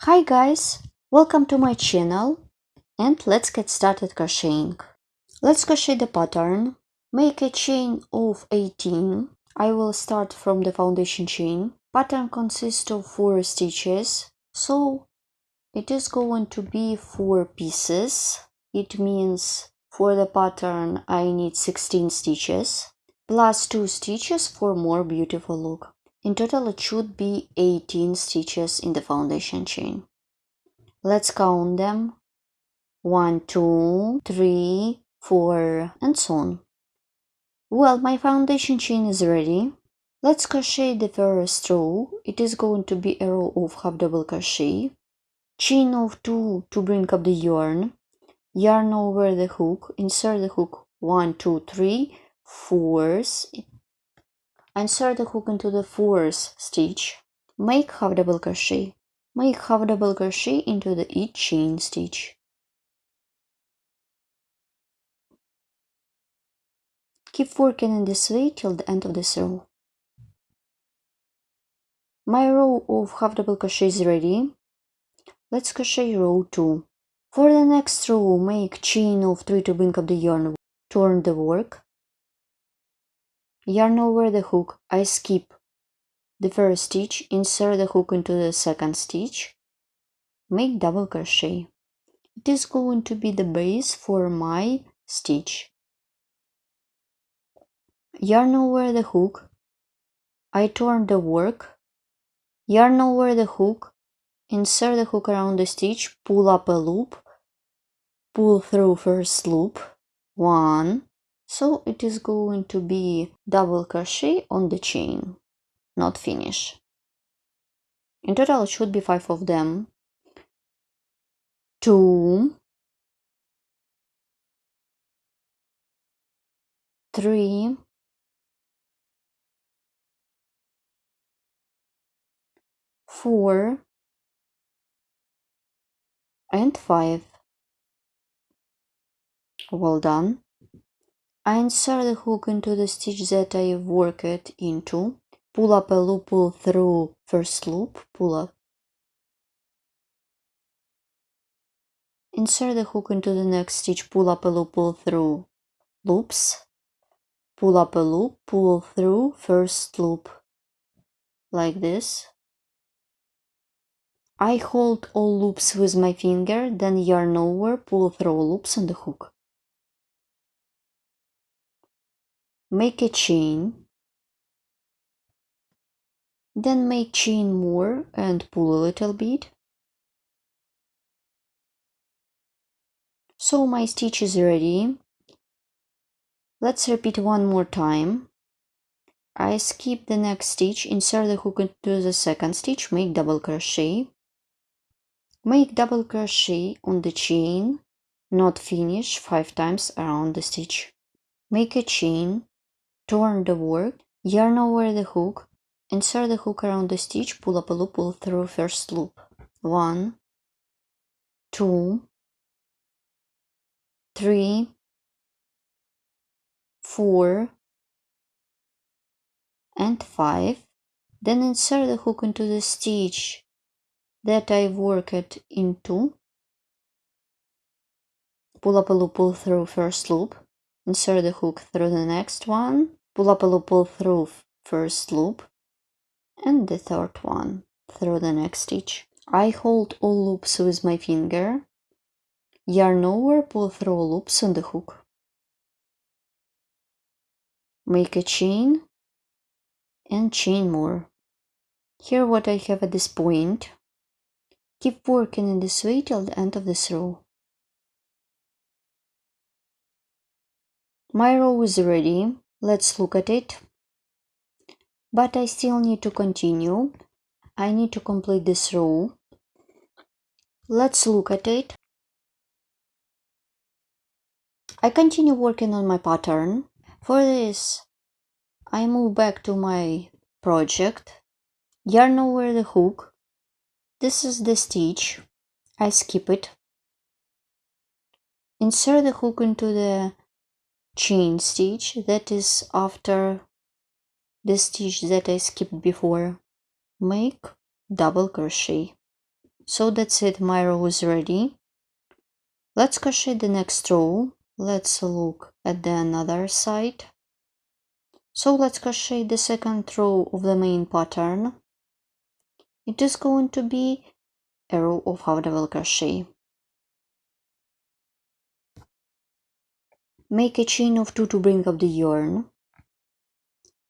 Hi guys, welcome to my channel and let's get started crocheting. Let's crochet the pattern. Make a chain of 18. I will start from the foundation chain. Pattern consists of 4 stitches, so it is going to be 4 pieces. It means for the pattern I need 16 stitches plus 2 stitches for more beautiful look. In total it should be 18 stitches in the foundation chain. Let's count them. 1, 2, 3, 4, and so on. Well, my foundation chain is ready. Let's crochet the first row. It is going to be a row of half double crochet. Chain of 2 to bring up the yarn. Yarn over the hook. Insert the hook 1, 2, 3, 4th. Insert the hook into the 4th stitch. Make half double crochet. Make half double crochet into the each chain stitch. Keep working in this way till the end of this row. My row of half double crochet is ready. Let's crochet row 2. For the next row, make chain of 3 to bring up the yarn. Turn the work. Yarn over the hook. I skip the first stitch. Insert the hook into the second stitch. Make double crochet. It is going to be the base for my stitch. Yarn over the hook. I turn the work. Yarn over the hook. Insert the hook around the stitch, pull up a loop, pull through first loop, 1, so it is going to be double crochet on the chain, not finish. In total it should be 5 of them. 2, 3, 4, and 5. Well done. I insert the hook into the stitch that I worked into, pull up a loop, pull through first loop, pull up. Insert the hook into the next stitch, pull up a loop, pull through loops, pull up a loop, pull through first loop, like this. I hold all loops with my finger, then yarn over, pull through loops on the hook. Make a chain, then make chain more and pull a little bit. So my stitch is ready. Let's repeat one more time. I skip the next stitch, insert the hook into the second stitch, make double crochet. Make double crochet on the chain, not finish 5 times around the stitch. Make a chain, turn the work, yarn over the hook, insert the hook around the stitch, pull up a loop, pull through first loop. 1, 2, 3, 4, and 5. Then insert the hook into the stitch that I worked into, pull up a loop, pull through first loop, insert the hook through the next one, pull up a loop, pull through first loop, and the third one through the next stitch. I hold all loops with my finger, yarn over, pull through loops on the hook. Make a chain and chain more. Here what I have at this point. Keep working in this way till the end of this row. My row is ready. Let's look at it. But I still need to continue. I need to complete this row. Let's look at it. I continue working on my pattern. For this, I move back to my project, yarn over the hook. This is the stitch. I skip it. Insert the hook into the chain stitch that is after the stitch that I skipped before. Make double crochet. So that's it, my row is ready. Let's crochet the next row. Let's look at the another side. So let's crochet the second row of the main pattern. It is going to be a row of half double crochet. Make a chain of 2 to bring up the yarn.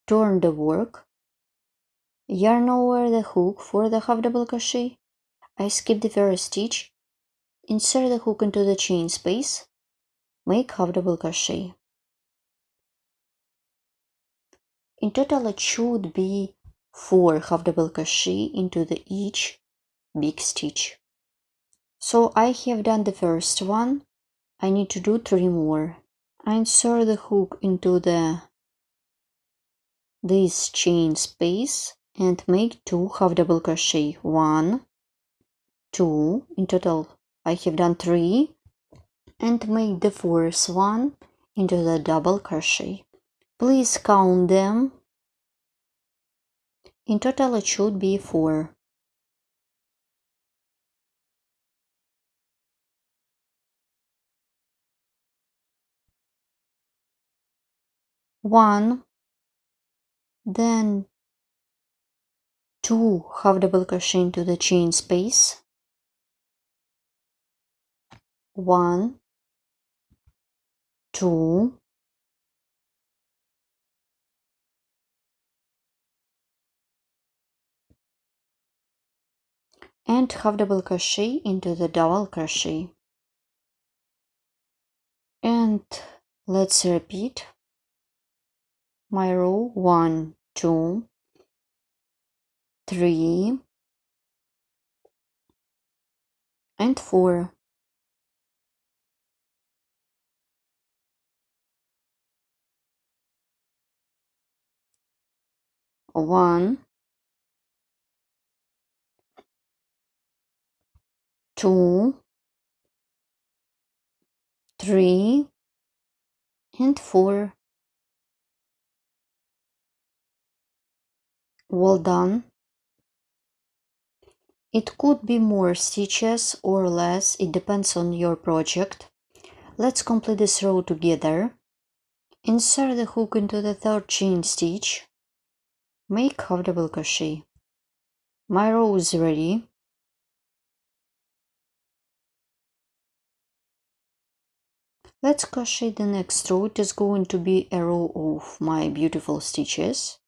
Turn the work. Yarn over the hook for the half double crochet. I skip the first stitch. Insert the hook into the chain space. Make half double crochet. In total it should be 4 half double crochet into the each big stitch. So I have done the first one. I need to do 3 more. I insert the hook into this chain space and make 2 half double crochet. 1, 2, in total I have done 3, and make the fourth one into the double crochet. Please count them. In total it should be 4. One, then 2 half double crochet into the chain space. 1, 2, and half double crochet into the double crochet. And let's repeat my row. 1, 2, 3, and 4. 1, 2, 3, and 4. Well done. It could be more stitches or less, it depends on your project. Let's complete this row together. Insert the hook into the third chain stitch. Make half double crochet. My row is ready. Let's crochet the next row. It is going to be a row of my beautiful stitches.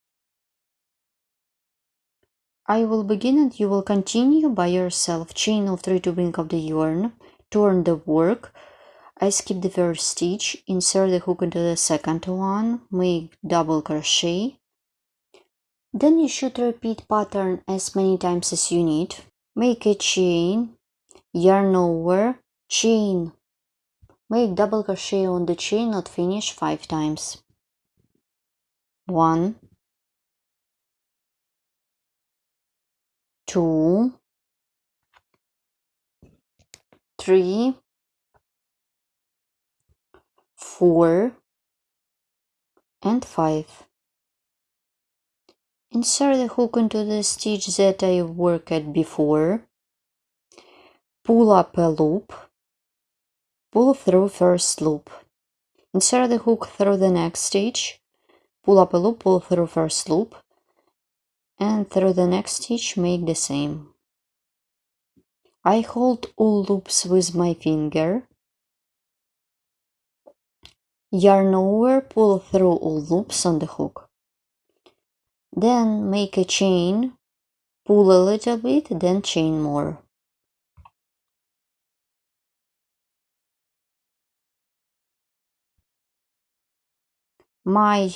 I will begin and you will continue by yourself. Chain of 3 to bring up the yarn. Turn the work. I skip the first stitch. Insert the hook into the second one. Make double crochet. Then you should repeat pattern as many times as you need. Make a chain, yarn over, chain. Make double crochet on the chain, not finish 5 times. 1, 2, 3, 4, and 5. Insert the hook into the stitch that I worked at before. Pull up a loop. Pull through first loop. Insert the hook through the next stitch. Pull up a loop, pull through first loop. And through the next stitch make the same. I hold all loops with my finger. Yarn over, pull through all loops on the hook. Then make a chain, pull a little bit, then chain more. My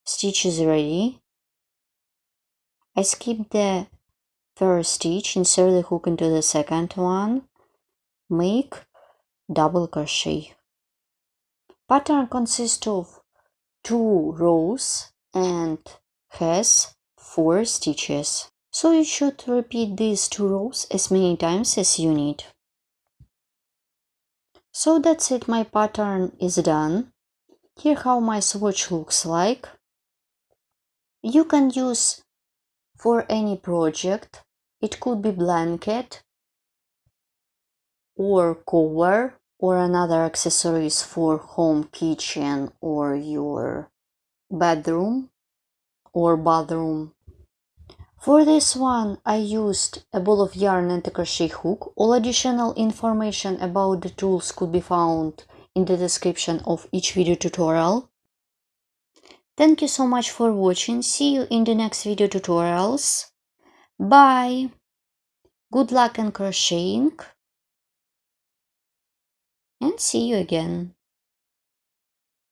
stitch is ready. I skip the first stitch, insert the hook into the second one, make double crochet. Pattern consists of 2 rows and has 4 stitches. So you should repeat these 2 rows as many times as you need. So that's it, my pattern is done. Here how my swatch looks like. You can use for any project. It could be blanket or cover or another accessories for home, kitchen, or your bedroom or bathroom. For this one, I used a ball of yarn and a crochet hook. All additional information about the tools could be found in the description of each video tutorial. Thank you so much for watching. See you in the next video tutorials. Bye! Good luck in crocheting and see you again.